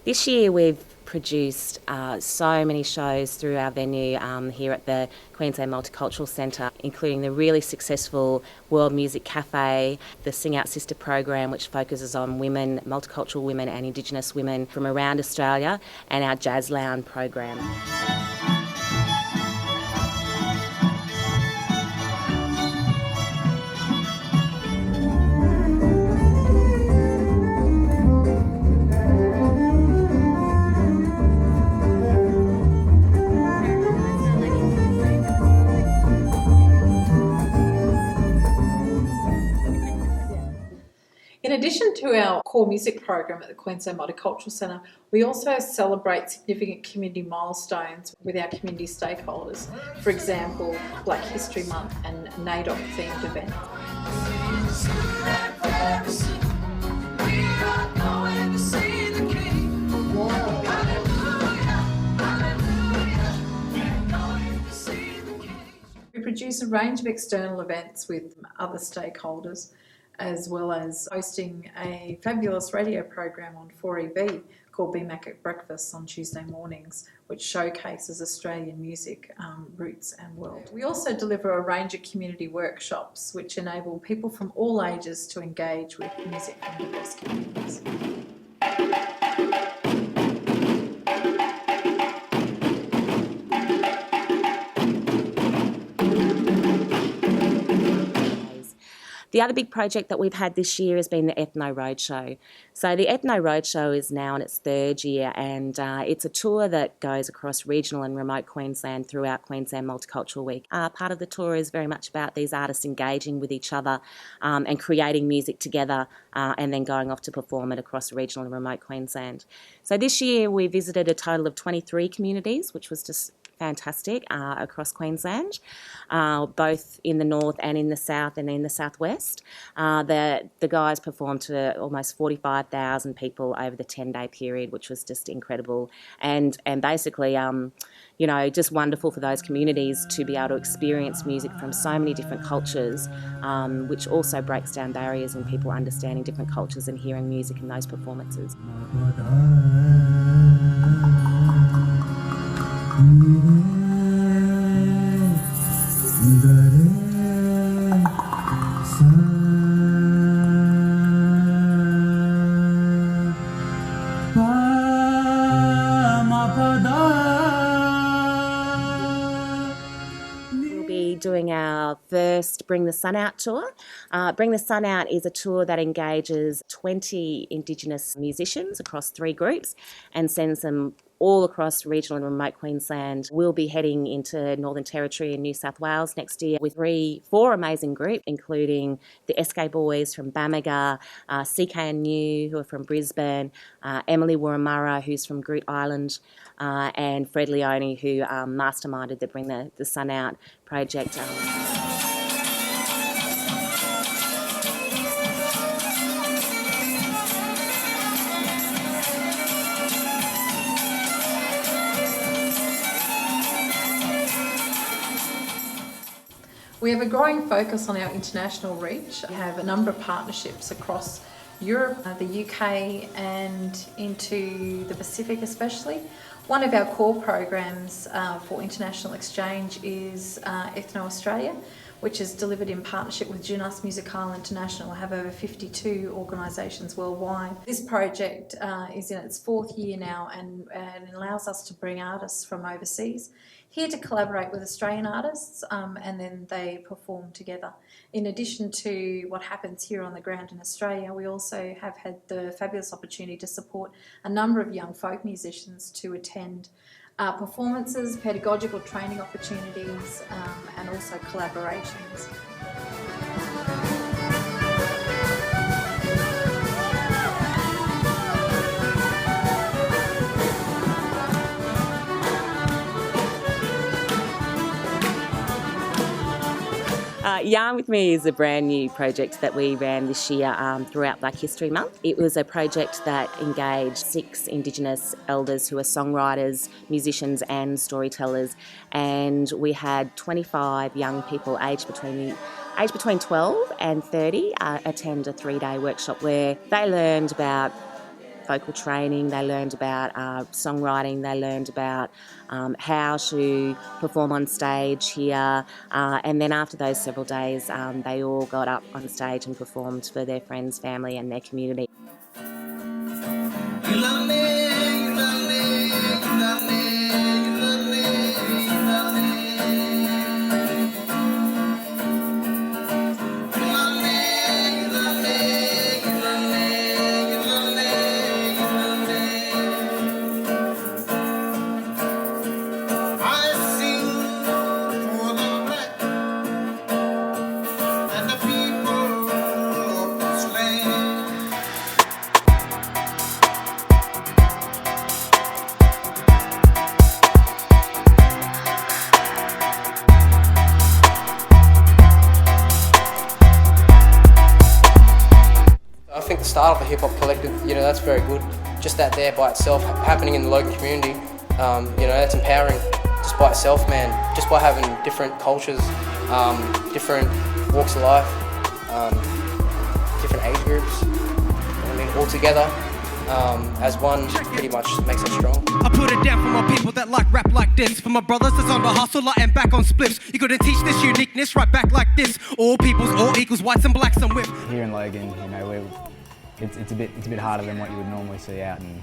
This year we've produced so many shows through our venue here at the Queensland Multicultural Centre, including the really successful World Music Cafe, the Sing Out Sister program, which focuses on women, multicultural women and Indigenous women from around Australia, and our Jazz Lounge program. In addition to our core music program at the Queensland Multicultural Centre, we also celebrate significant community milestones with our community stakeholders. For example, Black History Month and NAIDOC themed events. We produce a range of external events with other stakeholders, as well as hosting a fabulous radio program on 4EB called BMAC at Breakfast on Tuesday mornings, which showcases Australian music, roots and world. We also deliver a range of community workshops which enable people from all ages to engage with music from diverse communities. The other big project that we've had this year has been the Ethno Roadshow. So the Ethno Roadshow is now in its third year, and it's a tour that goes across regional and remote Queensland throughout Queensland Multicultural Week. Part of the tour is very much about these artists engaging with each other and creating music together and then going off to perform it across regional and remote Queensland. So this year we visited a total of 23 communities, which was just fantastic across Queensland, both in the north and in the south and in the southwest. The guys performed to almost 45,000 people over the 10-day period, which was just incredible and basically just wonderful for those communities to be able to experience music from so many different cultures, which also breaks down barriers in people understanding different cultures and hearing music in those performances. We'll be doing our first Bring the Sun Out tour. Bring the Sun Out is a tour that engages 20 Indigenous musicians across 3 groups and sends them all across regional and remote Queensland. We'll be heading into Northern Territory and New South Wales next year with 4 amazing groups, including the AUSCo boys from Bamaga, CKNU, who are from Brisbane, Emily Wurramara, who's from Groote Island, and Fred Leone, who masterminded the Bring the Sun Out project. We have a growing focus on our international reach. We have a number of partnerships across Europe, the UK and into the Pacific especially. One of our core programs for international exchange is Ethno Australia, which is delivered in partnership with Junas Musical International. We have over 52 organisations worldwide. This project is in its 4th year now and allows us to bring artists from overseas here to collaborate with Australian artists and then they perform together. In addition to what happens here on the ground in Australia, we also have had the fabulous opportunity to support a number of young folk musicians to attend performances, pedagogical training opportunities and also collaborations. Yarn With Me is a brand new project that we ran this year throughout Black History Month. It was a project that engaged 6 Indigenous elders who are songwriters, musicians and storytellers, and we had 25 young people aged between 12 and 30 attend a 3-day workshop where they learned about vocal training, they learned about songwriting, they learned about how to perform on stage here, and then after those several days they all got up on stage and performed for their friends, family and their community. I think the start of a hip-hop collective, that's very good. Just that there by itself, happening in the local community, that's empowering just by itself, man. Just by having different cultures, different walks of life, different age groups, all together as one pretty much makes us strong. I put it down for my people that like rap like this. For my brothers that's on the hustle, I am back on spliffs. You gotta teach this uniqueness right back like this. All peoples, all equals, whites and blacks and with. Here in Logan, it's a bit harder than what you would normally see out in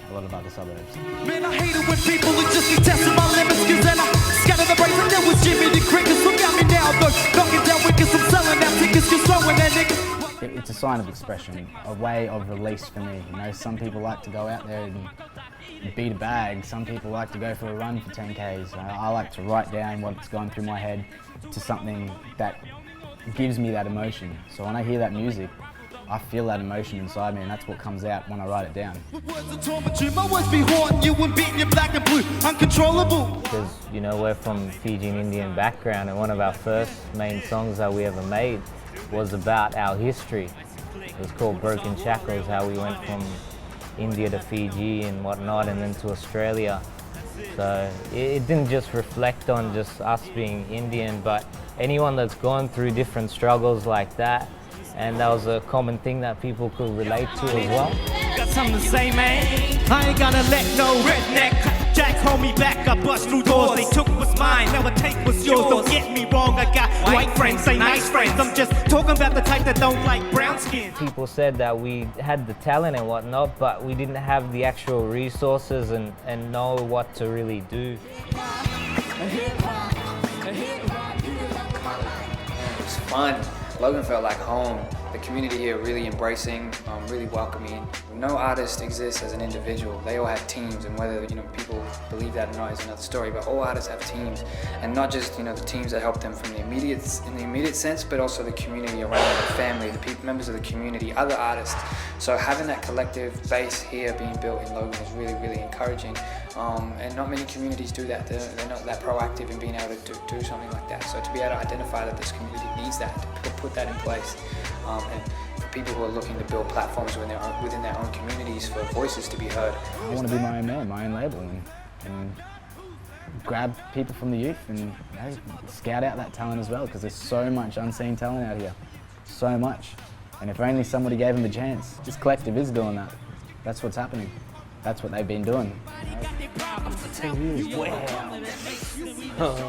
a lot of other suburbs. Man, I hate it when people are just testing my limits, cause then I scatter the brains and there was Jimmy the Crickets. Look at me now though, knocking down wickets, I'm selling out tickets, cause throwing that niggas. It's a sign of expression, a way of release for me. Some people like to go out there and beat a bag. Some people like to go for a run for 10Ks. I like to write down what's going through my head to something that gives me that emotion. So when I hear that music, I feel that emotion inside me, and that's what comes out when I write it down. My words be haunting you and beating you black and blue, uncontrollable. Because, we're from Fijian Indian background, and one of our first main songs that we ever made was about our history. It was called Broken Shackles, how we went from India to Fiji and whatnot, and then to Australia. So it didn't just reflect on just us being Indian, but anyone that's gone through different struggles like that, and that was a common thing that people could relate to as well. Got something to say, man. I ain't gonna let no redneck Jack hold me back. I bust through doors. They took what's mine, now I take what's yours. Don't get me wrong, I got white friends, say nice friends. I'm just talking about the type that don't like brown skin. People said that we had the talent and whatnot, but we didn't have the actual resources and know what to really do. It was fun. Logan felt like home. The community here really embracing, really welcoming. No artist exists as an individual. They all have teams, and whether people believe that or not is another story. But all artists have teams, and not just the teams that help them from in the immediate sense, but also the community around them, the family, the members of the community, other artists. So having that collective base here being built in Logan is really, really encouraging. And not many communities do that. They're not that proactive in being able to do something like that. So to be able to identify that this community needs that, to put that in place, and for people who are looking to build platforms within their own communities for voices to be heard. I want to be my own man, my own label, and grab people from the youth and scout out that talent as well, because there's so much unseen talent out here, so much. And if only somebody gave them a chance. This collective is doing that. That's what's happening. That's what they've been doing. 10 years, wow.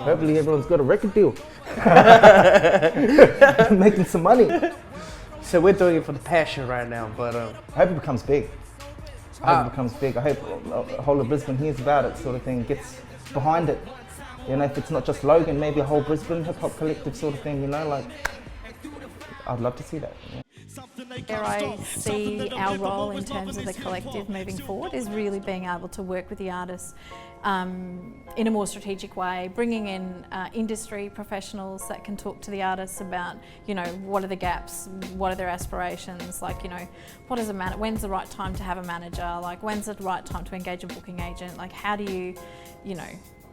Hopefully everyone's got a record deal. Making some money. So we're doing it for the passion right now, but I hope it becomes big. I hope it becomes big. I hope the whole of Brisbane hears about it, sort of thing, gets behind it. If it's not just Logan, maybe a whole Brisbane hip-hop collective sort of thing, I'd love to see that. Where I see our role in terms of the collective moving forward is really being able to work with the artists in a more strategic way, bringing in industry professionals that can talk to the artists about, what are the gaps, what are their aspirations, what does when's the right time to have a manager, when's the right time to engage a booking agent, how do you,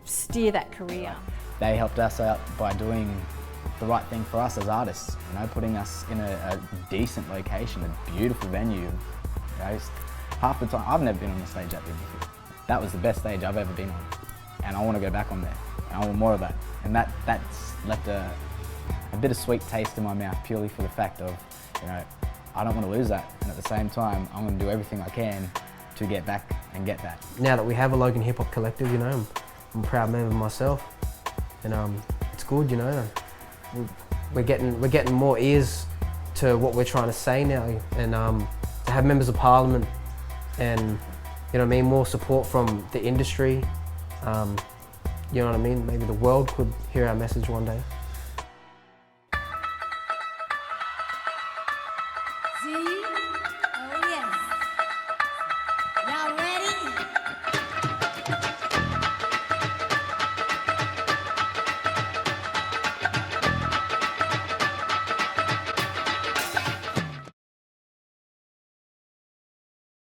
steer that career. They helped us out by doing the right thing for us as artists, putting us in a decent location, a beautiful venue. Half the time, I've never been on a stage like this before. That was the best stage I've ever been on, and I want to go back on there, and I want more of that. And that's left a bittersweet taste in my mouth, purely for the fact of, I don't want to lose that, and at the same time, I'm going to do everything I can to get back and get that. Now that we have a Logan Hip Hop Collective, you know, I'm a proud member myself, and it's good, you know. We're getting more ears to what we're trying to say now, and to have members of parliament, and you know what I mean, more support from the industry. You know what I mean? Maybe the world could hear our message one day.